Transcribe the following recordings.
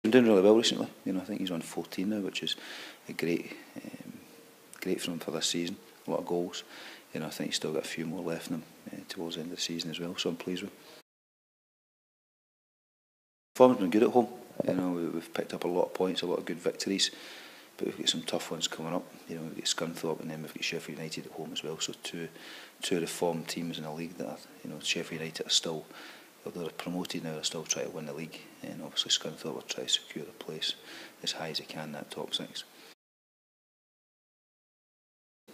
Been doing really well recently. I think he's on 14 now, which is a great for him for this season. A lot of goals. I think he's still got a few more left in him towards the end of the season as well, so I'm pleased with him. Form's been good at home. We've picked up a lot of points, a lot of good victories, but we've got some tough ones coming up. We've got Scunthorpe and then we've got Sheffield United at home as well. So two of the form teams in the league that are, Sheffield United are still, although they're promoted now, they're still trying to win the league, and obviously Scunthorpe are trying to secure their place as high as they can in that top six.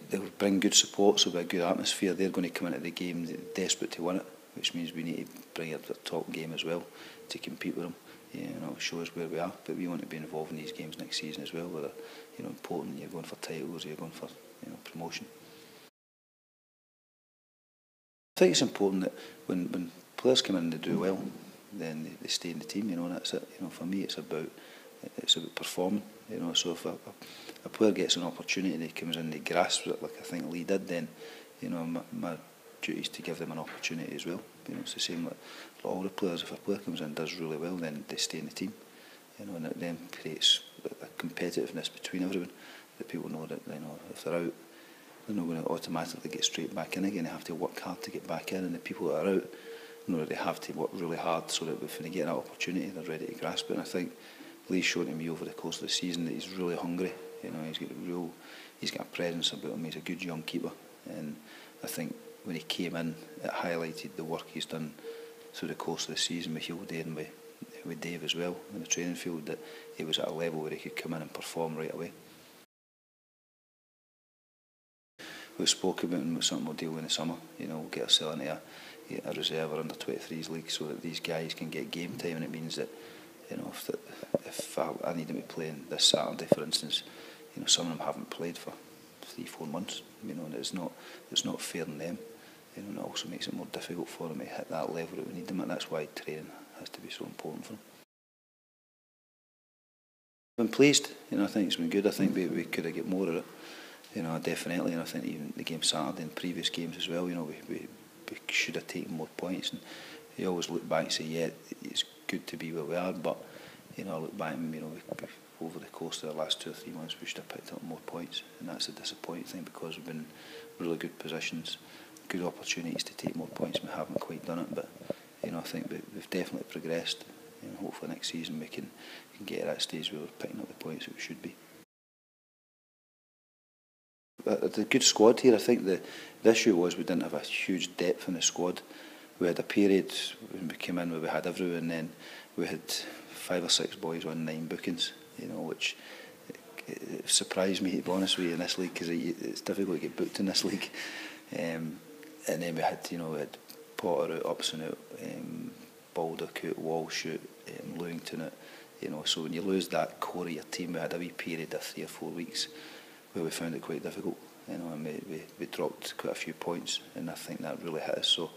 They'll bring good support, so there'll be a good atmosphere. They're going to come into the game desperate to win it, which means we need to bring up the top game as well to compete with them. It shows where we are, but we want to be involved in these games next season as well, where they're important. You're going for titles, you're going for promotion. I think it's important that when players come in and they do well, then they stay in the team. And that's it. For me, it's about performing. So if a player gets an opportunity and he comes in and he grasps it, like I think Lee did, then my duty is to give them an opportunity as well. It's the same with all the players. If a player comes in and does really well, then they stay in the team. And it then creates a competitiveness between everyone, that people know that if they're out, they're not going to automatically get straight back in again. They have to work hard to get back in, and the people that are out know that they have to work really hard so that when they get that opportunity, they're ready to grasp it. And I think Lee's shown to me over the course of the season that he's really hungry. He's got a presence about him. He's a good young keeper, and I think when he came in, it highlighted the work he's done through the course of the season with Hilde and with Dave as well in the training field, that he was at a level where he could come in and perform right away. We spoke about something we'll deal with in the summer. We'll get ourselves into a reserve or under 23s league so that these guys can get game time, and it means that if I need them to play this Saturday, for instance, some of them haven't played for 3-4 months, and it's not fair on them. And it also makes it more difficult for them to hit that level that we need them at. That's why training has to be so important for them. I've been pleased. I think it's been good. I think we could have got more of it. Definitely. And I think even the game Saturday and previous games as well, we should have taken more points. And you always look back and say, yeah, it's good to be where we are, but I look back and over the course of the last 2 or 3 months we should have picked up more points, and that's a disappointing thing because we've been in really good positions, good opportunities to take more points, and we haven't quite done it. But I think we've definitely progressed. Hopefully next season we can get to that stage where we're picking up the points that we should be. But the good squad here. I think the issue was we didn't have a huge depth in the squad. We had a period when we came in where we had everyone, and then we had 5 or 6 boys on 9 bookings, which it surprised me, to be honest with you, in this league, because it's difficult to get booked in this league. And then we had Potter out, Upson out, Baldock out, Walsh out, Lewington out. So when you lose that core of your team, we had a wee period of 3 or 4 weeks where we found it quite difficult. And we dropped quite a few points, and I think that really hit us. So,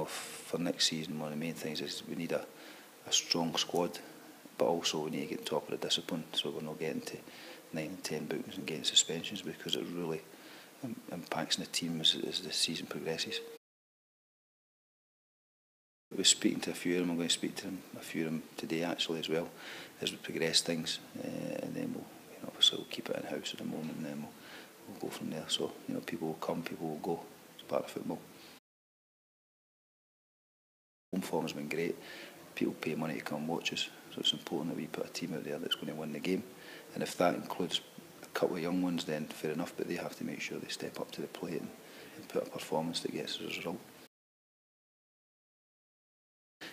for next season, one of the main things is we need a strong squad, but also we need to get on top of the discipline, so we're not getting to 9 and 10 bookings and getting suspensions, because it really impacts on the team as the season progresses. We're speaking to a few of them. I'm going to speak to a few of them today actually as well, as we progress things, and then we'll keep it in house at the moment, and then we'll go from there. So people will come, people will go. It's part of football. Home form has been great. People pay money to come watch us, so it's important that we put a team out there that's going to win the game. And if that includes a couple of young ones, then fair enough, but they have to make sure they step up to the plate and put a performance that gets us a result.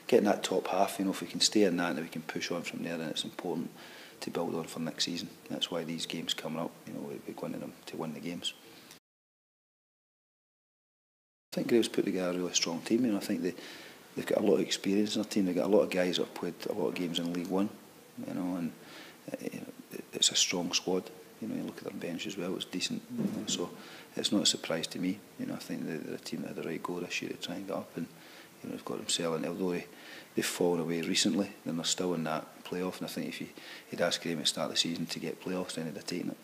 Getting that top half, if we can stay in that and we can push on from there, then it's important to build on for next season. That's why these games coming up, we're going to them to win the games. I think Graves put together a really strong team. I think they've got a lot of experience in their team. They've got a lot of guys that have played a lot of games in League One, and it's a strong squad. You look at their bench as well; it's decent. So it's not a surprise to me. I think they're a team that had the right goal this year to try and get up, and they've got themselves. And although they've fallen away recently, then they're still in that playoff. And I think if you'd asked Graham at the start of the season to get playoffs, then he'd have taken it.